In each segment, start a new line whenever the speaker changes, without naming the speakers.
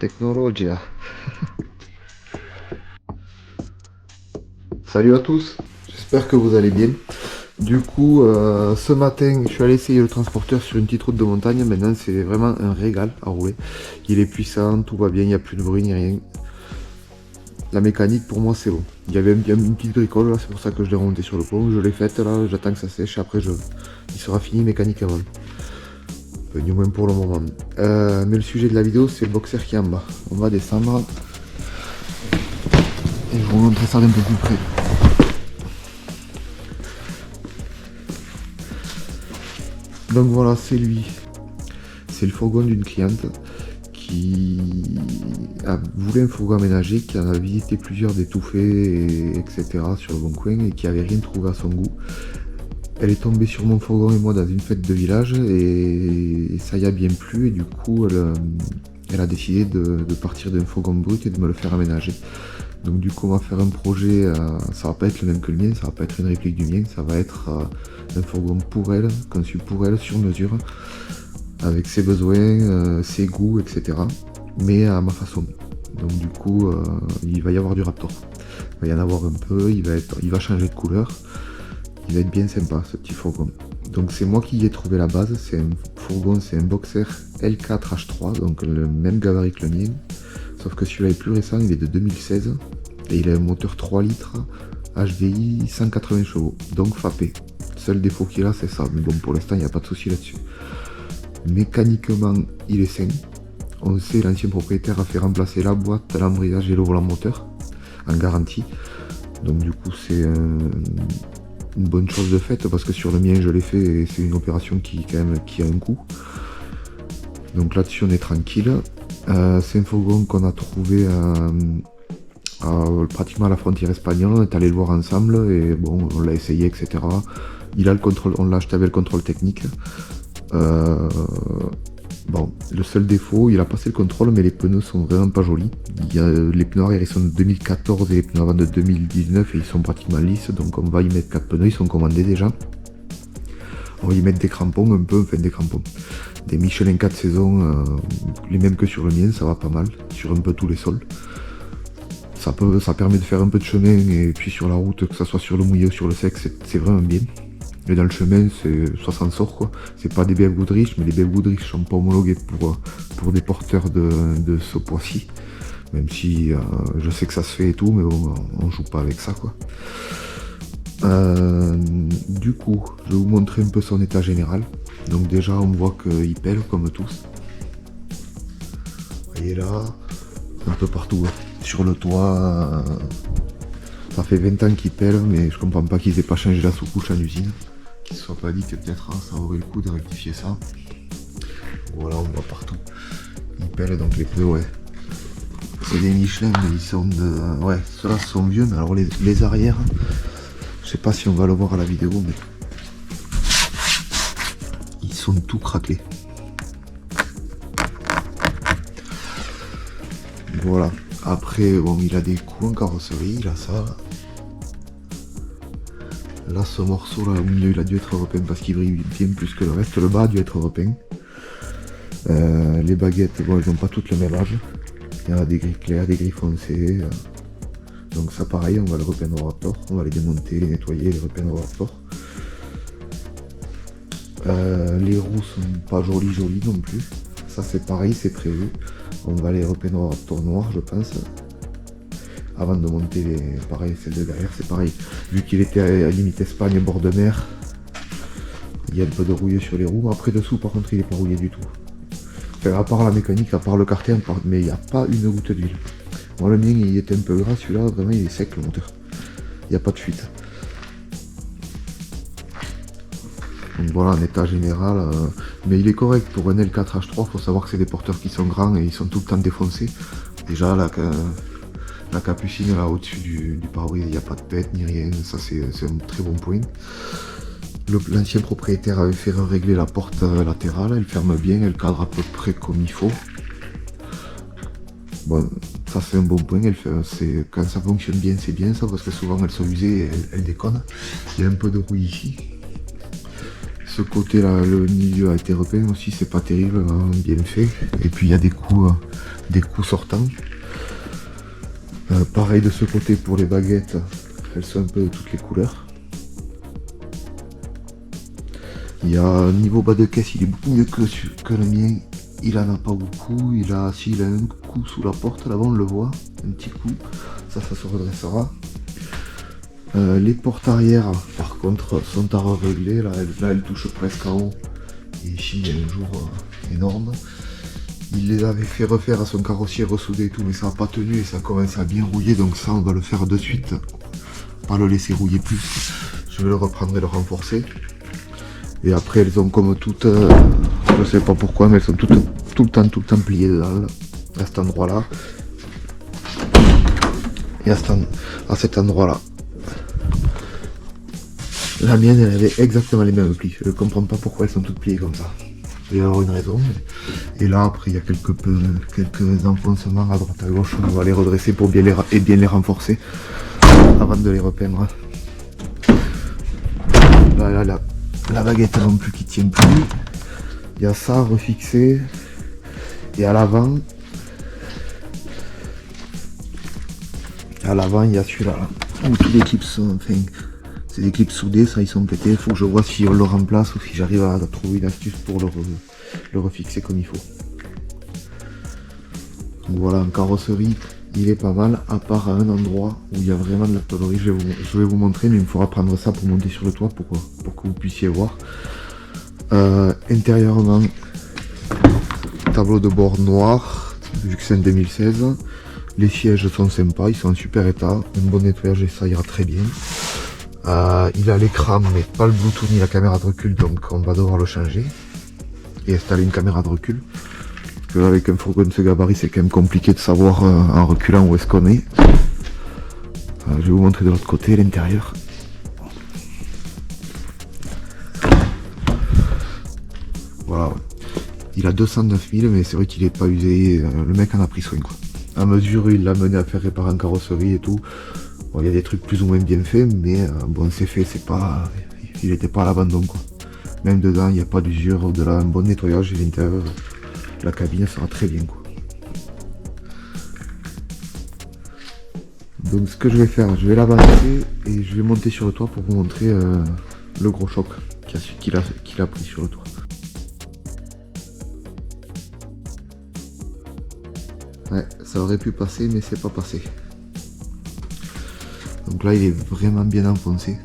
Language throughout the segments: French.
Tecnologia. Salut à tous, j'espère que vous allez bien. Du coup, ce matin, je suis allé essayer le transporteur sur une petite route de montagne. Maintenant, c'est vraiment un régal à rouler. Il est puissant, tout va bien, il n'y a plus de bruit ni rien. La mécanique, pour moi, c'est bon. Il y avait une petite bricole, là, c'est pour ça que je l'ai remonté sur le pont. Je l'ai faite, là, j'attends que ça sèche. Après, il sera fini mécaniquement. Du moins pour le moment. Mais le sujet de la vidéo, c'est le boxer qui est en bas. On va descendre. Et je vais vous montrer ça d'un peu plus près. Donc voilà, c'est lui. C'est le fourgon d'une cliente qui a voulu un fourgon aménagé, qui en a visité plusieurs d'étouffés, etc. sur le bon coin et qui avait rien trouvé à son goût. Elle est tombée sur mon fourgon et moi dans une fête de village et ça y a bien plu et du coup elle a décidé de partir d'un fourgon brut et de me le faire aménager. Donc du coup on va faire un projet, ça va pas être le même que le mien, ça va pas être une réplique du mien, ça va être un fourgon pour elle, conçu pour elle sur mesure, avec ses besoins, ses goûts, etc. Mais à ma façon. Donc du coup il va y avoir du Raptor. Il va y en avoir un peu, il va changer de couleur. Il va être bien sympa ce petit fourgon. Donc c'est moi qui y ai trouvé la base, c'est un fourgon, c'est un boxer L4H3, donc le même gabarit que le mien. Sauf que celui-là est plus récent, il est de 2016 et il a un moteur 3 litres HDI 180 chevaux, donc FAP. Seul défaut qu'il a c'est ça, mais bon pour l'instant il n'y a pas de souci là-dessus. Mécaniquement il est sain. On sait, l'ancien propriétaire a fait remplacer la boîte, l'embrayage et le volant moteur en garantie. Donc du coup c'est une bonne chose de faite parce que sur le mien je l'ai fait et c'est une opération qui a un coût. Donc là-dessus on est tranquille. C'est un fourgon qu'on a trouvé pratiquement à la frontière espagnole. On est allé le voir ensemble et bon on l'a essayé, etc. Il a le contrôle, on l'a acheté avec le contrôle technique. Bon, le seul défaut, il a passé le contrôle, mais les pneus sont vraiment pas jolis. Les pneus arrière ils sont de 2014 et les pneus avant de 2019 et ils sont pratiquement lisses, donc on va y mettre 4 pneus, ils sont commandés déjà. On va y mettre des crampons un peu, enfin des crampons. Des Michelin 4 saisons, les mêmes que sur le mien, ça va pas mal, sur un peu tous les sols. Ça permet de faire un peu de chemin et puis sur la route, que ça soit sur le mouillé ou sur le sec, c'est vraiment bien. Mais dans le chemin, ça s'en sort quoi. C'est pas des BMW Goodrich, mais les BMW Goodrich sont pas homologués pour des porteurs de ce poids-ci. Même si je sais que ça se fait et tout, mais bon, on joue pas avec ça quoi. Du coup, je vais vous montrer un peu son état général. Donc déjà, on voit qu'il pèle comme tous. Vous voyez là, un peu partout. Hein. Sur le toit, ça fait 20 ans qu'il pèle, mais je comprends pas qu'ils aient pas changé la sous-couche en usine. Qu'ils se soient pas dit que peut-être ça aurait le coup de rectifier ça. Voilà, on voit partout. Il pèle donc les pneus, ouais. C'est des Michelin, mais ils sont de... Ouais, ceux-là sont vieux, mais alors les arrières, je sais pas si on va le voir à la vidéo, mais... Ils sont tout craqués. Voilà. Après, bon, il a des coups en carrosserie, il a ça. Là, ce morceau là au milieu, il a dû être repeint parce qu'il brille bien plus que le reste. Le bas a dû être repeint. Les baguettes, bon, elles n'ont pas toutes le même âge. Il y en a des gris clairs, des gris foncés. Donc ça, pareil, on va le repeindre au Raptor. On va les démonter, les nettoyer, les repeindre au Raptor. Les roues sont pas jolies non plus. Ça, c'est pareil, c'est prévu. On va les repeindre au Raptor noir, je pense. Avant de monter pareil, celle de derrière, c'est pareil. Vu qu'il était à limite Espagne, bord de mer, il y a un peu de rouillé sur les roues. Après dessous, par contre, il n'est pas rouillé du tout. Enfin, à part la mécanique, à part le carter, mais il n'y a pas une goutte d'huile. Moi, le mien, il était un peu gras, celui-là, vraiment, il est sec, le moteur. Il n'y a pas de fuite. Donc voilà, en état général, mais il est correct pour un L4H3, faut savoir que c'est des porteurs qui sont grands et ils sont tout le temps défoncés. Déjà, la capucine là au-dessus du pare-brise, il n'y a pas de pète ni rien, ça c'est un très bon point. L'ancien propriétaire avait fait régler la porte latérale, elle ferme bien, elle cadre à peu près comme il faut. Bon, ça c'est un bon point, quand ça fonctionne bien c'est bien ça, parce que souvent elles sont usées et elles déconnent. Il y a un peu de rouille ici. Ce côté là, le milieu a été repeint aussi, c'est pas terrible, bien fait. Et puis il y a des coups sortants. Pareil de ce côté pour les baguettes, elles sont un peu de toutes les couleurs. Il y a niveau bas de caisse, il est beaucoup mieux que le mien. Il en a pas beaucoup, il a un coup sous la porte, là-bas on le voit, un petit coup, ça se redressera. Les portes arrière, par contre, sont à régler, là elles touchent presque en haut. Et ici, il y a un jour énorme. Il les avait fait refaire à son carrossier, ressouder et tout, mais ça n'a pas tenu et ça commence à bien rouiller, donc ça on va le faire de suite. Pas le laisser rouiller plus. Je vais le reprendre et le renforcer. Et après elles ont comme toutes, je sais pas pourquoi, mais elles sont tout le temps pliées dedans, à cet endroit là. Et à cet endroit là. La mienne elle avait exactement les mêmes plis. Je ne comprends pas pourquoi elles sont toutes pliées comme ça. Il y avoir une raison. Et là après il y a quelques enfoncements à droite à gauche. On va les redresser pour bien les renforcer avant de les repeindre. Là, la baguette non plus qui tient plus. Il y a ça refixé. Et à l'avant il y a celui-là. Où tous les clips sont, enfin, c'est des clips soudés, ça ils sont pétés. Il faut que je vois si on le remplace ou si j'arrive à trouver une astuce pour le refixer comme il faut. Donc voilà, en carrosserie, il est pas mal, à part à un endroit où il y a vraiment de la tôlerie. Je vais vous montrer, mais il me faudra prendre ça pour monter sur le toit pour que vous puissiez voir. Intérieurement, tableau de bord noir, vu que c'est un 2016. Les sièges sont sympas, ils sont en super état, un bon nettoyage et ça ira très bien. Il a l'écran mais pas le Bluetooth ni la caméra de recul, donc on va devoir le changer et installer une caméra de recul. Parce que avec un fourgon de ce gabarit, c'est quand même compliqué de savoir en reculant où est-ce qu'on est. Je vais vous montrer de l'autre côté, l'intérieur. Voilà, il a 209 000, mais c'est vrai qu'il est pas usé. Le mec en a pris soin, quoi. À mesure, il l'a mené à faire réparer en carrosserie et tout. Bon, il y a des trucs plus ou moins bien faits, mais bon, c'est fait, c'est pas, il était pas à l'abandon, quoi. Même dedans, il n'y a pas d'usure, au-delà, un bon nettoyage et l'intérieur, la cabine sera très bien, quoi. Donc, ce que je vais faire, je vais l'avancer et je vais monter sur le toit pour vous montrer le gros choc qu'il a pris sur le toit. Ouais, ça aurait pu passer, mais c'est pas passé. Donc là, il est vraiment bien enfoncé.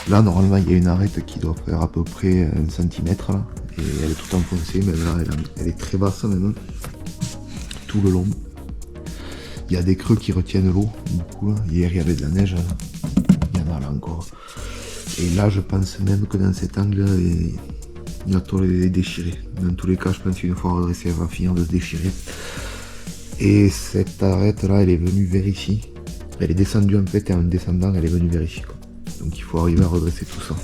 Là, normalement, il y a une arête qui doit faire à peu près 1 cm là. Et elle est toute enfoncée, mais là, elle est très basse même. Tout le long. Il y a des creux qui retiennent l'eau, beaucoup. Là. Hier, il y avait de la neige. Il y en a là encore. Et là, je pense même que dans cet angle, la tôle est déchirée. Dans tous les cas, je pense qu'une fois redressée, elle va finir de se déchirer. Et cette arête là, elle est venue vers ici. Elle est descendue en fait, et en descendant, elle est venue vers ici, quoi. Donc il faut arriver à redresser tout ça.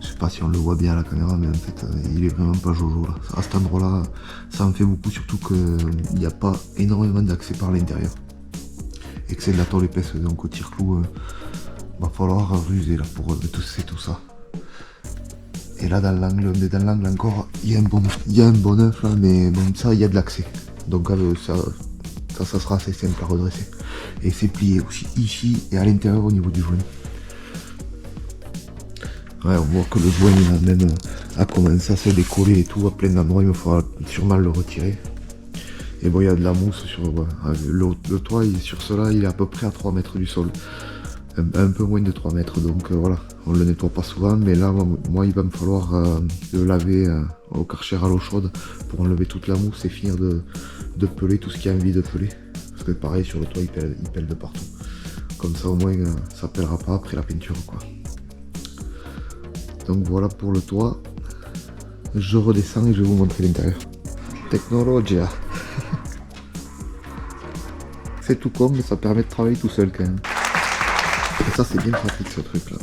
Je sais pas si on le voit bien à la caméra, mais en fait, il est vraiment pas jojo là. À cet endroit là, ça en fait beaucoup, surtout qu'il n'y a pas énormément d'accès par l'intérieur. Et que c'est de la tôle épaisse, donc au tire-clou, va falloir ruser là pour tousser tout ça. Et là, dans l'angle encore, il y a un bon œuf là, mais bon, ça, il y a de l'accès. Donc ça sera assez simple à redresser. Et c'est plié aussi ici et à l'intérieur au niveau du joint. Ouais, on voit que le joint même a commencé à se décoller et tout à plein d'endroits. Il me faudra sûrement le retirer. Et bon, il y a de la mousse sur le toit. Sur cela, il est à peu près à 3 mètres du sol. Un peu moins de 3 mètres. Donc voilà, on le nettoie pas souvent. Mais là, moi, il va me falloir le laver au Karcher à l'eau chaude pour enlever toute la mousse et finir de peler tout ce qui a envie de peler. Parce que pareil, sur le toit, il pèle de partout. Comme ça, au moins, ça pèlera pas après la peinture, quoi. Donc voilà pour le toit. Je redescends et je vais vous montrer l'intérieur. Technologia. C'est tout con, mais ça permet de travailler tout seul quand même. Et ça, c'est bien pratique, ce truc là.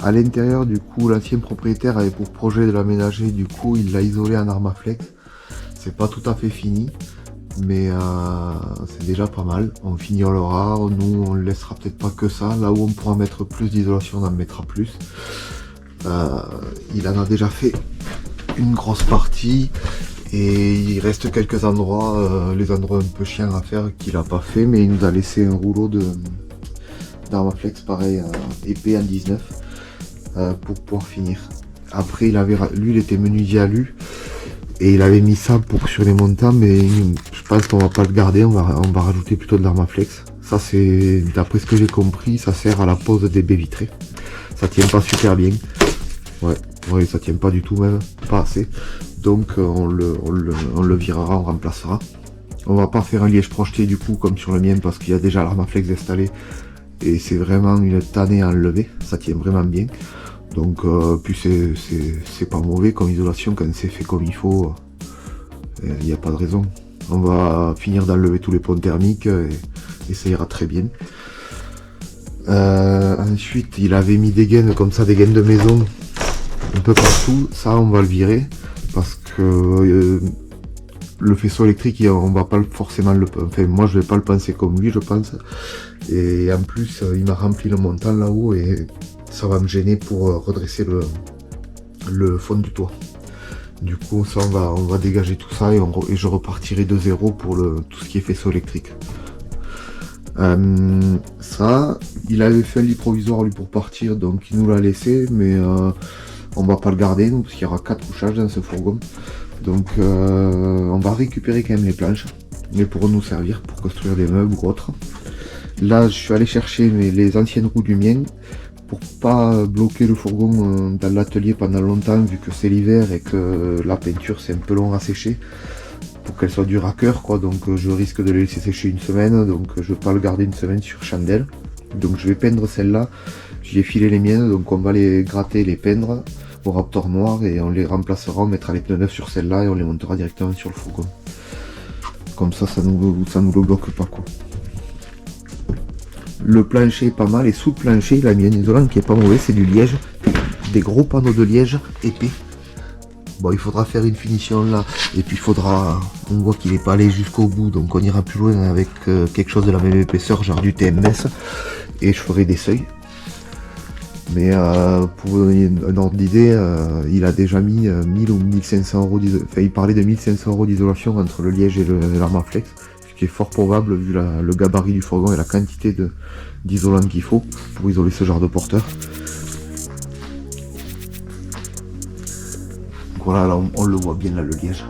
À l'intérieur, du coup, l'ancien propriétaire avait pour projet de l'aménager. Du coup, il l'a isolé en Armaflex. C'est pas tout à fait fini, mais c'est déjà pas mal. On finira, nous on ne laissera peut-être pas que ça, là où on pourra mettre plus d'isolation on en mettra plus. Il en a déjà fait une grosse partie et il reste quelques endroits, les endroits un peu chiants à faire qu'il a pas fait, mais il nous a laissé un rouleau d'Armaflex pareil épais en 19 pour pouvoir finir. Après lui il était menuisier alu et il avait mis ça pour sur les montants, mais je pense qu'on va pas le garder, on va rajouter plutôt de l'Armaflex. Ça c'est, d'après ce que j'ai compris, ça sert à la pose des baies vitrées. Ça tient pas super bien. Ouais, ça tient pas du tout même, pas assez. Donc on le virera, on remplacera. On va pas faire un liège projeté du coup comme sur le mien parce qu'il y a déjà l'Armaflex installé et c'est vraiment une tannée à enlever, ça tient vraiment bien. Donc puis c'est pas mauvais comme isolation quand c'est fait comme il faut, il n'y a pas de raison. On va finir d'enlever tous les ponts thermiques et ça ira très bien. Ensuite il avait mis des gaines comme ça, des gaines de maison un peu partout, ça on va le virer parce que le faisceau électrique on va pas forcément enfin moi je vais pas le penser comme lui je pense, et en plus il m'a rempli le montant là-haut et ça va me gêner pour redresser le fond du toit. Du coup ça on va dégager tout ça et je repartirai de zéro pour tout ce qui est faisceau électrique. Ça il avait fait un lit provisoire lui pour partir, donc il nous l'a laissé, mais on va pas le garder nous parce qu'il y aura 4 couchages dans ce fourgon, donc on va récupérer quand même les planches, mais pour nous servir pour construire des meubles ou autre. Là je suis allé chercher les anciennes roues du mien pour pas bloquer le fourgon dans l'atelier pendant longtemps vu que c'est l'hiver et que la peinture c'est un peu long à sécher pour qu'elle soit dure à cœur quoi, donc je risque de les laisser sécher une semaine, donc je vais pas le garder une semaine sur chandelle, donc je vais peindre celle-là. J'ai filé les miennes, donc on va les gratter, les peindre au Raptor noir et on les remplacera, on mettra les pneus neufs sur celle-là et on les montera directement sur le fourgon. Comme ça, ça nous le bloque pas quoi. Le plancher est pas mal et sous le plancher il a mis un isolant qui est pas mauvais, c'est du liège, des gros panneaux de liège épais. Bon, il faudra faire une finition là et puis il faudra, on voit qu'il est pas allé jusqu'au bout, donc on ira plus loin avec quelque chose de la même épaisseur, genre du TMS, et je ferai des seuils. Mais pour vous donner un ordre d'idée, il a déjà mis 1000 ou 1500 euros d'isolation. Enfin, il parlait de 1500 euros d'isolation entre le liège et l'Armaflex, ce qui est fort probable vu le gabarit du fourgon et la quantité d'isolant qu'il faut pour isoler ce genre de porteur. Voilà, là on le voit bien là le liège.